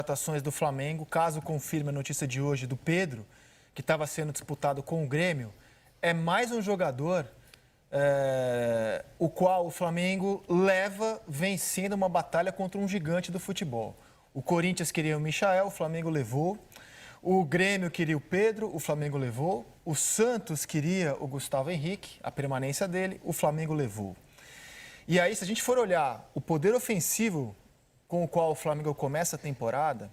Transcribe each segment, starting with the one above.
contratações do Flamengo, caso confirme a notícia de hoje do Pedro, que estava sendo disputado com o Grêmio, é mais um jogador o qual o Flamengo leva vencendo uma batalha contra um gigante do futebol. O Corinthians queria o Michael, o Flamengo levou. O Grêmio queria o Pedro, o Flamengo levou. O Santos queria o Gustavo Henrique, a permanência dele, o Flamengo levou. E aí, se a gente for olhar o poder ofensivo com o qual o Flamengo começa a temporada,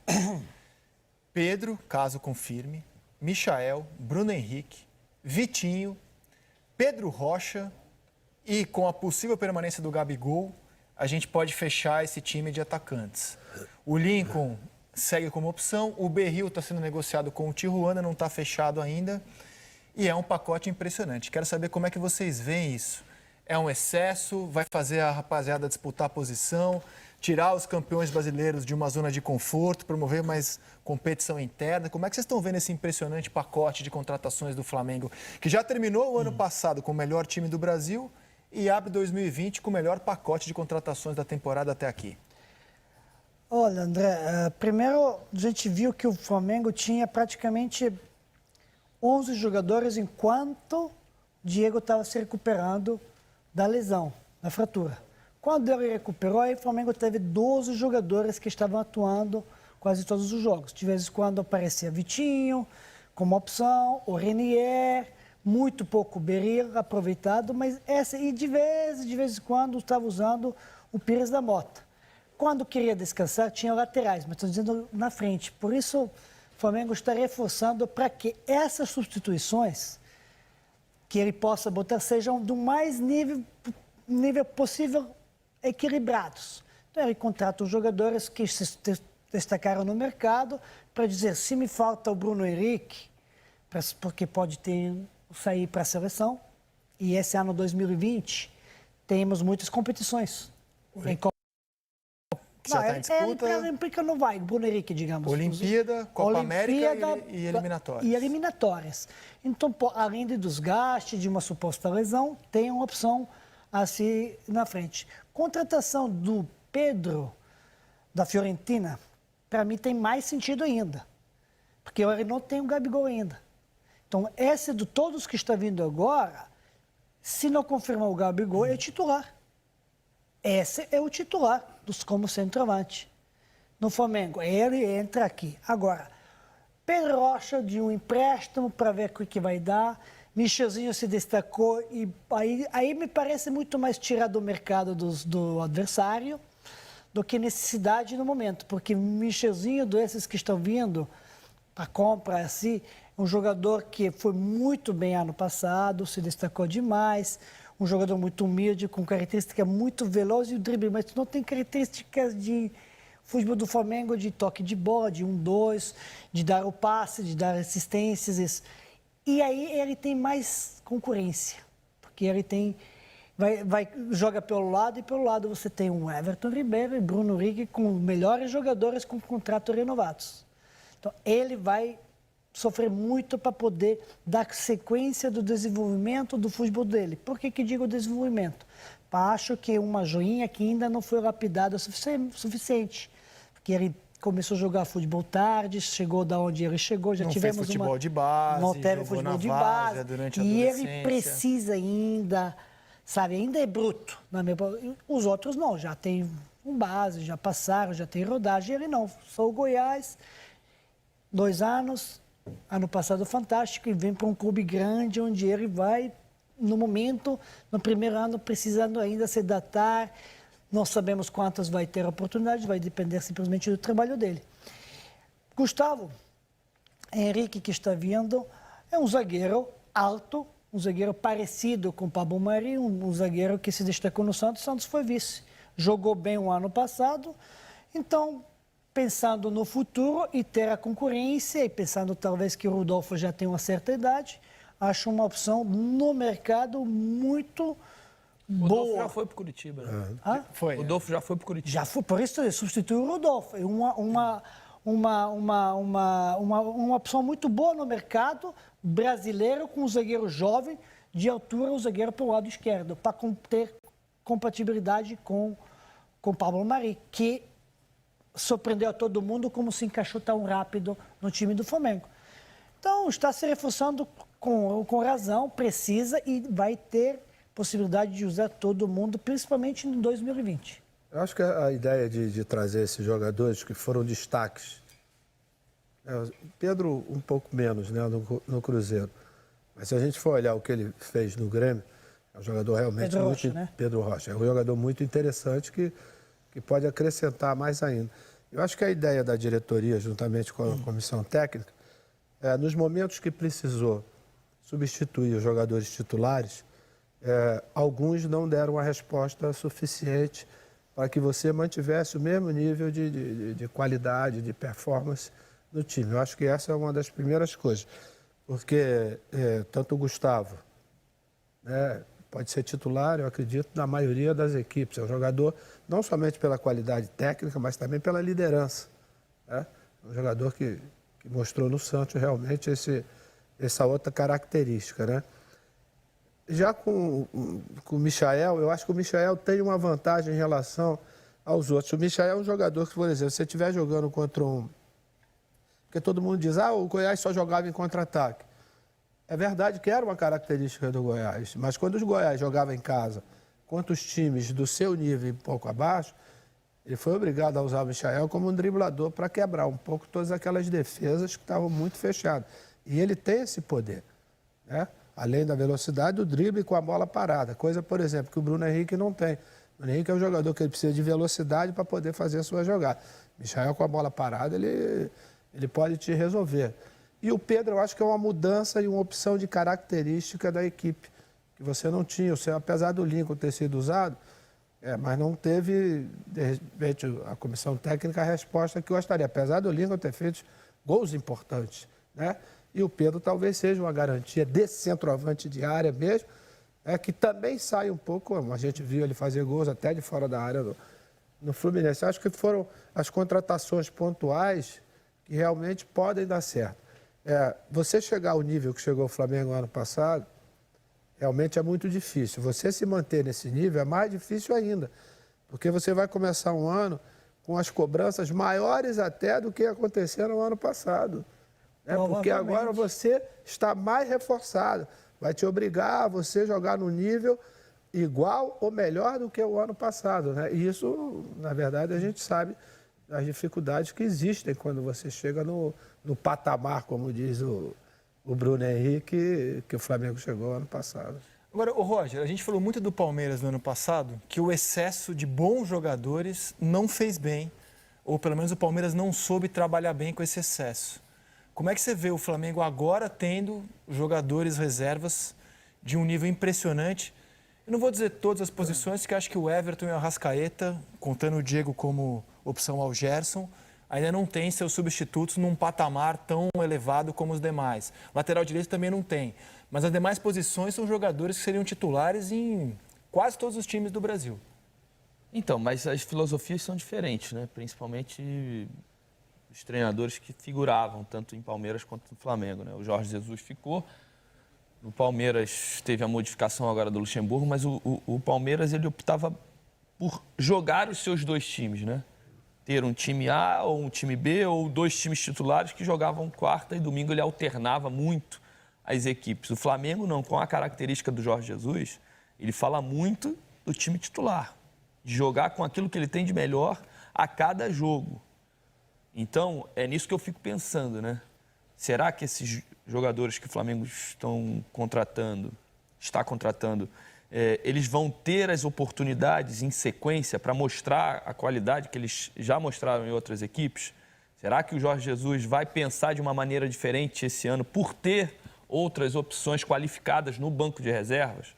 Pedro, caso confirme, Michael, Bruno Henrique, Vitinho, Pedro Rocha e com a possível permanência do Gabigol, a gente pode fechar esse time de atacantes. O Lincoln segue como opção, o Berril está sendo negociado com o Tijuana, não está fechado ainda e é um pacote impressionante. Quero saber como é que vocês veem isso. É um excesso? Vai fazer a rapaziada disputar a posição? Tirar os campeões brasileiros de uma zona de conforto, promover mais competição interna? Como é que vocês estão vendo esse impressionante pacote de contratações do Flamengo, que já terminou o ano passado com o melhor time do Brasil e abre 2020 com o melhor pacote de contratações da temporada até aqui? Olha, André, primeiro a gente viu que o Flamengo tinha praticamente 11 jogadores enquanto Diego estava se recuperando da lesão, da fratura. Quando ele recuperou, aí o Flamengo teve 12 jogadores que estavam atuando quase todos os jogos. De vez em quando aparecia Vitinho como opção, o Renier, muito pouco o Berril aproveitado, mas e de vez em quando estava usando o Pires da Mota. Quando queria descansar, tinha laterais, mas estou dizendo na frente. Por isso, o Flamengo está reforçando para que essas substituições que ele possa botar sejam do mais nível possível equilibrados. Então, ele contrata os jogadores que se destacaram no mercado para dizer, se me falta o Bruno Henrique, porque pode sair para a seleção, e esse ano 2020 temos muitas competições. Que já está em disputa. Olímpica não vai, Bruno Henrique, digamos. Olimpíada, Copa América e eliminatórias. E eliminatórias. Então, além de desgaste, de uma suposta lesão, tem uma opção assim na frente. Contratação do Pedro, da Fiorentina, para mim tem mais sentido ainda. Porque ele não tem o Gabigol ainda. Então, esse de todos que está vindo agora, se não confirmar o Gabigol, é titular. Esse é o titular como centroavante. No Flamengo, ele entra aqui. Agora, Pedro Rocha de um empréstimo para ver o que vai dar. Michelzinho se destacou e aí me parece muito mais tirar do mercado do adversário do que necessidade no momento. Porque Michelzinho, desses que estão vindo para compra assim, um jogador que foi muito bem ano passado, se destacou demais. Um jogador muito humilde, com característica muito veloz e o drible, mas não tem características de futebol do Flamengo, de toque de bola, de 1-2, de dar o passe, de dar assistências. E aí ele tem mais concorrência, porque ele tem joga pelo lado e pelo lado você tem um Everton Ribeiro e Bruno Henrique com melhores jogadores com contratos renovados. Então ele vai sofrer muito para poder dar sequência do desenvolvimento do futebol dele. Por que digo desenvolvimento? Acho que uma joinha que ainda não foi lapidada o suficiente. Porque ele começou a jogar futebol tarde, chegou da onde ele chegou, já não tivemos fez futebol de base, não teve futebol de base durante a e adolescência. ele precisa ainda, sabe, ainda é bruto. Os outros não, já tem um base, já passaram, já tem rodagem. Ele não, sou o Goiás, 2 anos. Ano passado fantástico e vem para um clube grande onde ele vai, no momento, no primeiro ano, precisando ainda se adaptar. Não sabemos quantas vai ter oportunidade, vai depender simplesmente do trabalho dele. Gustavo Henrique, que está vindo, é um zagueiro alto, um zagueiro parecido com o Pablo Mari, um zagueiro que se destacou no Santos. O Santos foi vice, jogou bem o ano passado, então pensando no futuro e ter a concorrência, e pensando talvez que o Rodolfo já tem uma certa idade, acho uma opção no mercado muito boa. O Rodolfo já foi para o Curitiba, né? Foi. O Rodolfo já foi para o Curitiba. Já foi, por isso ele substituiu o Rodolfo. É uma opção muito boa no mercado brasileiro, com um zagueiro jovem, de altura, o zagueiro pelo lado esquerdo, para ter compatibilidade com Pablo Mari, que surpreendeu a todo mundo como se encaixou tão rápido no time do Flamengo. Então, está se reforçando com razão, precisa e vai ter possibilidade de usar todo mundo, principalmente em 2020. Eu acho que a ideia de trazer esses jogadores que foram destaques, Pedro um pouco menos, né, no Cruzeiro, mas se a gente for olhar o que ele fez no Grêmio, é um jogador realmente Pedro Rocha, né? Pedro Rocha, é um jogador muito interessante que pode acrescentar mais ainda. Eu acho que a ideia da diretoria, juntamente com a comissão técnica, nos momentos que precisou substituir os jogadores titulares, alguns não deram a resposta suficiente para que você mantivesse o mesmo nível de qualidade, de performance no time. Eu acho que essa é uma das primeiras coisas, porque tanto o Gustavo, né, pode ser titular, eu acredito, na maioria das equipes. É um jogador não somente pela qualidade técnica, mas também pela liderança. Né? Um jogador que mostrou no Santos realmente essa outra característica. Né? Já com o Michael, eu acho que o Michael tem uma vantagem em relação aos outros. O Michael é um jogador que, por exemplo, se você estiver jogando contra um... Porque todo mundo diz, o Goiás só jogava em contra-ataque. É verdade que era uma característica do Goiás, mas quando os Goiás jogavam em casa contra os times do seu nível e um pouco abaixo, ele foi obrigado a usar o Michael como um driblador para quebrar um pouco todas aquelas defesas que estavam muito fechadas. E ele tem esse poder, né? Além da velocidade, o drible com a bola parada. Coisa, por exemplo, que o Bruno Henrique não tem. O Bruno Henrique é um jogador que ele precisa de velocidade para poder fazer a sua jogada. Michael com a bola parada, ele pode te resolver. E o Pedro, eu acho que é uma mudança e uma opção de característica da equipe, que você não tinha. Você, apesar do Lincoln ter sido usado, mas não teve, de repente, a comissão técnica a resposta que gostaria. Apesar do Lincoln ter feito gols importantes, né? E o Pedro talvez seja uma garantia desse centroavante de área mesmo, que também sai um pouco, como a gente viu ele fazer gols até de fora da área no Fluminense. Eu acho que foram as contratações pontuais que realmente podem dar certo. Você chegar ao nível que chegou o Flamengo ano passado, realmente é muito difícil. Você se manter nesse nível é mais difícil ainda, porque você vai começar um ano com as cobranças maiores até do que aconteceram no ano passado. Porque agora você está mais reforçado. Vai te obrigar a você jogar no nível igual ou melhor do que o ano passado. Né? E isso, na verdade, a gente sabe as dificuldades que existem quando você chega no patamar, como diz o Bruno Henrique, que o Flamengo chegou ano passado. Agora, Roger, a gente falou muito do Palmeiras no ano passado, que o excesso de bons jogadores não fez bem, ou pelo menos o Palmeiras não soube trabalhar bem com esse excesso. Como é que você vê o Flamengo agora tendo jogadores reservas de um nível impressionante? Eu não vou dizer todas as posições, porque acho que o Everton e o Arrascaeta, contando o Diego como opção ao Gerson, ainda não tem seus substitutos num patamar tão elevado como os demais. Lateral direito também não tem. Mas as demais posições são jogadores que seriam titulares em quase todos os times do Brasil. Então, mas as filosofias são diferentes, né? Principalmente os treinadores que figuravam tanto em Palmeiras quanto no Flamengo, né? O Jorge Jesus ficou. No Palmeiras teve a modificação agora do Luxemburgo, mas o Palmeiras ele optava por jogar os seus dois times, né? Ter um time A ou um time B ou dois times titulares que jogavam quarta e domingo. Ele alternava muito as equipes. O Flamengo não, com a característica do Jorge Jesus, ele fala muito do time titular, de jogar com aquilo que ele tem de melhor a cada jogo. Então, é nisso que eu fico pensando, né? Será que esses jogadores que o Flamengo está contratando, eles vão ter as oportunidades em sequência para mostrar a qualidade que eles já mostraram em outras equipes? Será que o Jorge Jesus vai pensar de uma maneira diferente esse ano por ter outras opções qualificadas no banco de reservas?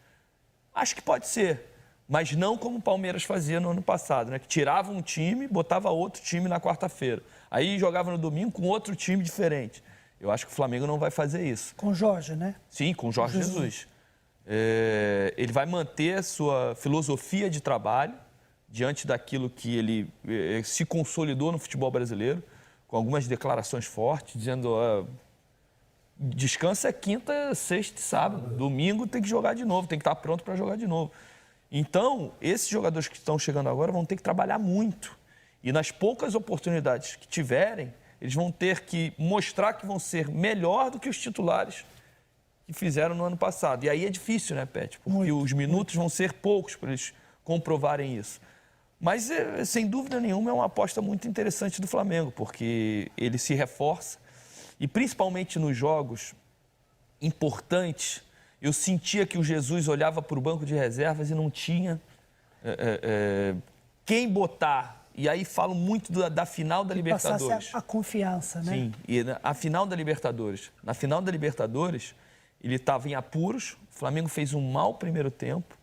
Acho que pode ser, mas não como o Palmeiras fazia no ano passado, né? Que tirava um time, botava outro time na quarta-feira. Aí jogava no domingo com outro time diferente. Eu acho que o Flamengo não vai fazer isso. Com o Jorge, né? Sim, com o Jorge Jesus. Ele vai manter a sua filosofia de trabalho diante daquilo que ele se consolidou no futebol brasileiro, com algumas declarações fortes, dizendo descansa quinta, sexta e sábado. Domingo tem que jogar de novo, tem que estar pronto para jogar de novo. Então, esses jogadores que estão chegando agora vão ter que trabalhar muito. E nas poucas oportunidades que tiverem, eles vão ter que mostrar que vão ser melhor do que os titulares que fizeram no ano passado. E aí é difícil, né, Pet? Porque os minutos vão ser poucos para eles comprovarem isso. Mas, sem dúvida nenhuma, é uma aposta muito interessante do Flamengo, porque ele se reforça e, principalmente nos jogos importantes, eu sentia que o Jesus olhava para o banco de reservas e não tinha quem botar. E aí falo muito da final da Libertadores. Passasse a confiança, né? Sim, e a final da Libertadores. Na final da Libertadores, ele estava em apuros, o Flamengo fez um mau primeiro tempo,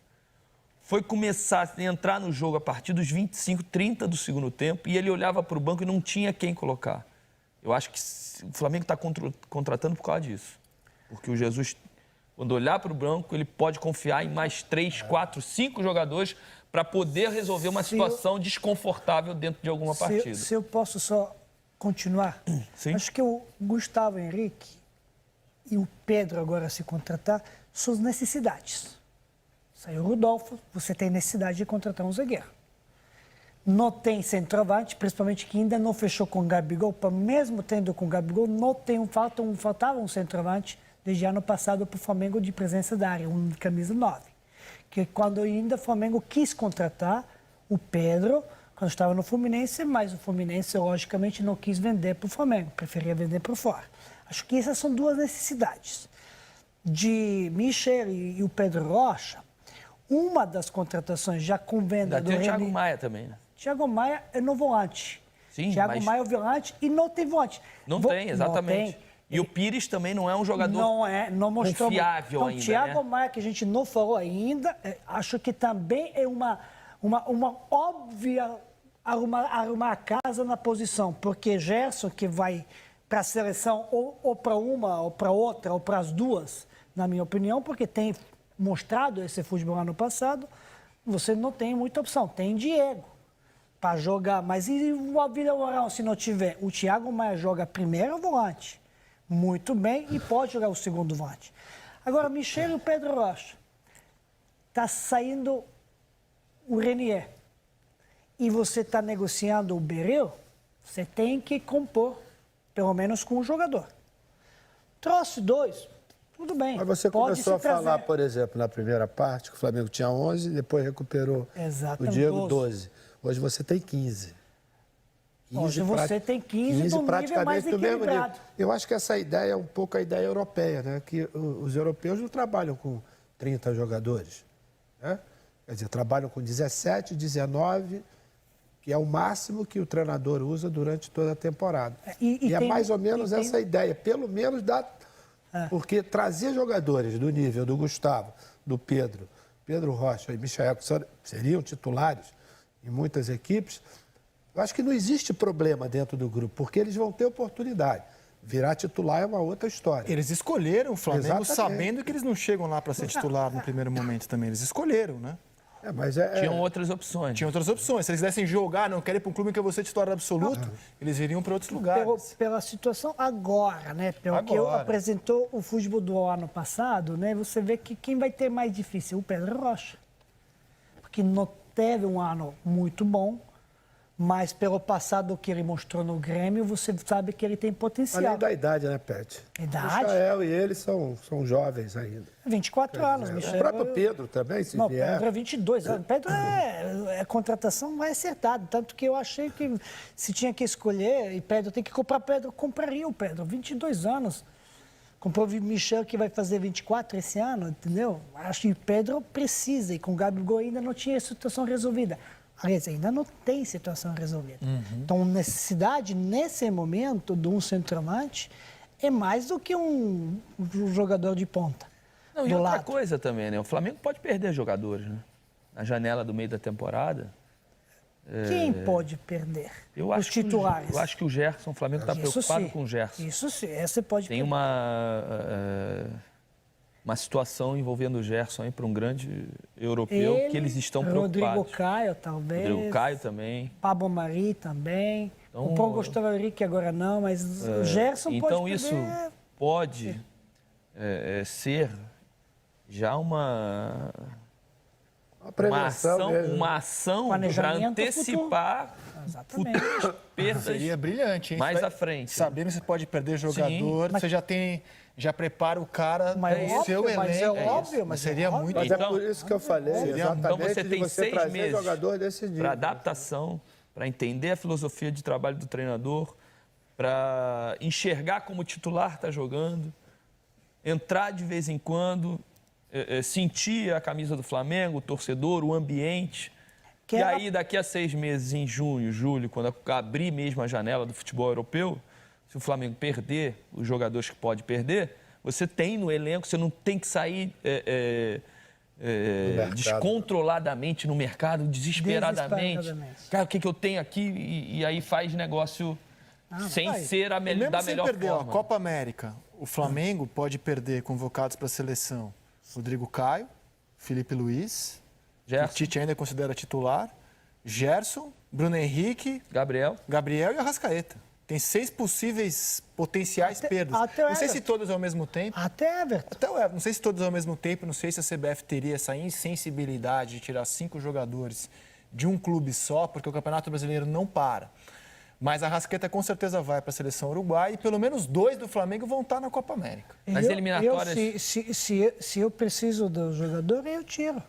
foi começar a entrar no jogo a partir dos 25, 30 do segundo tempo, e ele olhava para o banco e não tinha quem colocar. Eu acho que o Flamengo está contratando por causa disso. Porque o Jesus, quando olhar para o banco, ele pode confiar em mais 3, 4, 5 jogadores para poder resolver uma situação desconfortável dentro de alguma partida. Se eu posso só continuar, Sim. acho que o Gustavo Henrique e o Pedro agora se contratar, suas necessidades. Saiu o Rodolfo, você tem necessidade de contratar um zagueiro. Não tem centroavante, principalmente que ainda não fechou com o Gabigol, mesmo tendo com o Gabigol, não tem faltava um centroavante desde ano passado para o Flamengo de presença da área, um de camisa 9. Que quando ainda o Flamengo quis contratar o Pedro, quando estava no Fluminense, mas o Fluminense, logicamente, não quis vender para o Flamengo, preferia vender para fora. Acho que essas são duas necessidades. De Michel e o Pedro Rocha, uma das contratações já com venda Ainda tem o Thiago Maia também, né? Thiago Maia é no volante. Sim, Thiago Maia é o volante e não tem volante. Não tem, exatamente. Não tem. E o Pires também não é um jogador Não mostrou. confiável então, ainda, Thiago né? Maia, que a gente não falou ainda, acho que também é uma óbvia arrumar a casa na posição, porque Gerson, que vai para a seleção ou para uma, ou para outra, ou para as duas, na minha opinião, porque tem mostrado esse futebol ano passado, você não tem muita opção. Tem Diego para jogar, mas e o Vila Moral, se não tiver? O Thiago Maia joga primeiro volante, muito bem, e pode jogar o segundo volante. Agora, Michel e o Pedro Rocha. Está saindo o Renier e você está negociando o Beril, você tem que compor, pelo menos com o jogador. Trouxe 2, tudo bem. Mas você pode começou a se trazer. falar, por exemplo, na primeira parte, que o Flamengo tinha 11, depois recuperou Exatamente. o Diego 12. Hoje você tem 15. Hoje você tem 15 do nível mais do mesmo nível. equilibrado. Eu acho que essa ideia é um pouco a ideia europeia, né? Que os europeus não trabalham com 30 jogadores, né? Quer dizer, trabalham com 17, 19, que é o máximo que o treinador usa durante toda a temporada. E é mais ou menos essa ideia, pelo menos dá... Porque trazer jogadores do nível do Gustavo, do Pedro Rocha e Michael, que seriam titulares em muitas equipes, eu acho que não existe problema dentro do grupo, porque eles vão ter oportunidade. Virar titular é uma outra história. Eles escolheram o Flamengo Exatamente. sabendo que eles não chegam lá para ser titular no primeiro momento também. Eles escolheram, né? Tinham outras opções. Tinha outras opções. Se eles dessem jogar, não querem ir para um clube que eu vou ser titular absoluto, eles iriam para outros lugares. Pela situação agora, né? Pelo que apresentou o futebol do ano passado, né? Você vê que quem vai ter mais difícil? O Pedro Rocha. Porque não teve um ano muito bom, mas pelo passado que ele mostrou no Grêmio, você sabe que ele tem potencial. Além da idade, né, Pet? Idade? Michael e ele são jovens ainda. 24 anos, Michel. O próprio Pedro também, se Não, vier. Pedro é 22 anos. Pedro é a contratação mais acertada. Tanto que eu achei que se tinha que escolher, e Pedro tem que comprar Pedro, compraria o Pedro. 22 anos. Comprou o Michel, que vai fazer 24 esse ano, entendeu? Acho que Pedro precisa, e com o Gabigol ainda não tinha a situação resolvida. Aliás, ainda não tem situação resolvida. Então, necessidade, nesse momento, de um centroavante é mais do que um jogador de ponta. Não, e outra coisa também, né? O Flamengo pode perder jogadores, né? Na janela do meio da temporada. Quem pode perder? Os titulares. Eu acho que o Gerson, o Flamengo está preocupado sim. com o Gerson. Isso sim, essa pode Tem perder. uma situação envolvendo o Gerson aí para um grande europeu que eles estão preocupados. Rodrigo Caio, talvez. Rodrigo Caio também. Pablo Mari também. Então, o Paulo Gustavo Henrique agora não, mas o Gerson pode então perder. isso pode ser já uma prevenção mesmo. uma ação para Planejamento antecipar Exatamente. futuras perdas Seria brilhante, hein? mais Vai- à frente. Sabendo que você pode perder jogador, você já prepara o cara Mas no seu óbvio, mas elenco. é óbvio, mas seria é óbvio. muito. Mas Então- é por isso que eu falei, exatamente, Então você de tem você 6 trazer meses jogador desse nível. para adaptação, para entender a filosofia de trabalho do treinador, para enxergar como o titular está jogando, entrar de vez em quando, sentir a camisa do Flamengo, o torcedor, o ambiente. Que E era- aí, daqui a 6 meses, em junho, julho, quando abrir mesmo a janela do futebol europeu, se o Flamengo perder os jogadores que pode perder, você tem no elenco, você não tem que sair mercado. descontroladamente no mercado, desesperadamente. Desesperadamente. Cara, o que eu tenho aqui? E aí faz negócio sem vai. ser E mesmo da sem melhor perder, ó, forma. Copa América, o Flamengo pode perder convocados para a seleção Rodrigo Caio, Felipe Luiz, que o Gerson, Tite ainda considera titular, Gerson, Bruno Henrique, Gabriel. Gabriel e Arrascaeta. Tem 6 possíveis potenciais perdas. até o Não sei se Everton. todos ao mesmo tempo. Até Everton. Até o Everton, não sei se todos ao mesmo tempo, não sei se a CBF teria essa insensibilidade de tirar 5 jogadores de um clube só, porque o Campeonato Brasileiro não para. Mas a Arrascaeta com certeza vai para a seleção uruguaia e pelo menos 2 do Flamengo vão estar na Copa América. Nas eliminatórias- Se eu preciso do jogador, eu tiro.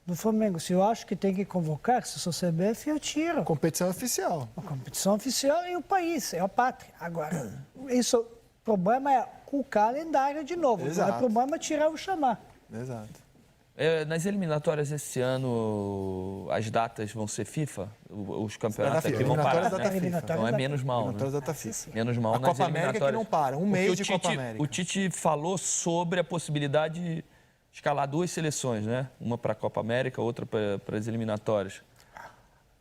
Do Flamengo. Se eu acho que tem que convocar, se eu sou CBF, eu tiro. Competição oficial. A competição oficial é o país, é a pátria. Agora, isso, o problema é o calendário de novo. Agora, Exato. o problema é tirar ou chamar. Exato. Nas eliminatórias esse ano, as datas vão ser FIFA? Os campeonatos Da FIFA. aqui vão parar, Eliminatórias da né? FIFA. Então é menos mal, né? Eliminatórias da Data FIFA. Menos mal A nas Copa América que eliminatórias. não para, um Porque mês o de Tite- Copa América. O Tite falou sobre a possibilidade de escalar 2 seleções, né? Uma para a Copa América, outra para as eliminatórias.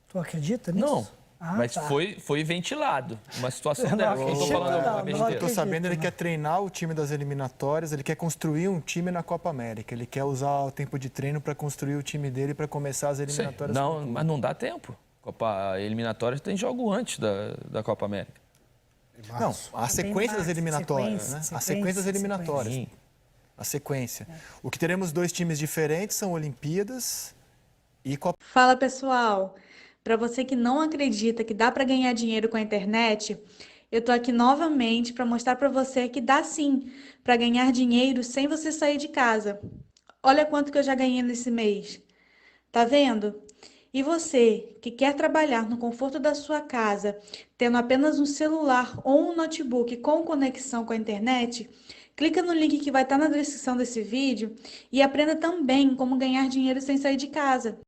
Tu acredita nisso? Não, Ah, mas tá. foi ventilado. Uma situação Eu não dessa. Não estou acredito, falando não, uma não Eu besteira. estou sabendo, ele né? quer treinar o time das eliminatórias, ele quer construir um time na Copa América. Ele quer usar o tempo de treino para construir o time dele para começar as Sei. eliminatórias. Não, mas não dá tempo. Copa eliminatórias tem jogo antes da Copa América. Não, a sequência das março, eliminatórias, sequência, né? A sequência das eliminatórias. Sim. A sequência. O que teremos 2 times diferentes são Olimpíadas e Copa. Fala pessoal, para você que não acredita que dá para ganhar dinheiro com a internet, eu tô aqui novamente para mostrar para você que dá sim para ganhar dinheiro sem você sair de casa. Olha quanto que eu já ganhei nesse mês. Tá vendo? E você que quer trabalhar no conforto da sua casa, tendo apenas um celular ou um notebook com conexão com a internet, clica no link que vai estar na descrição desse vídeo e aprenda também como ganhar dinheiro sem sair de casa.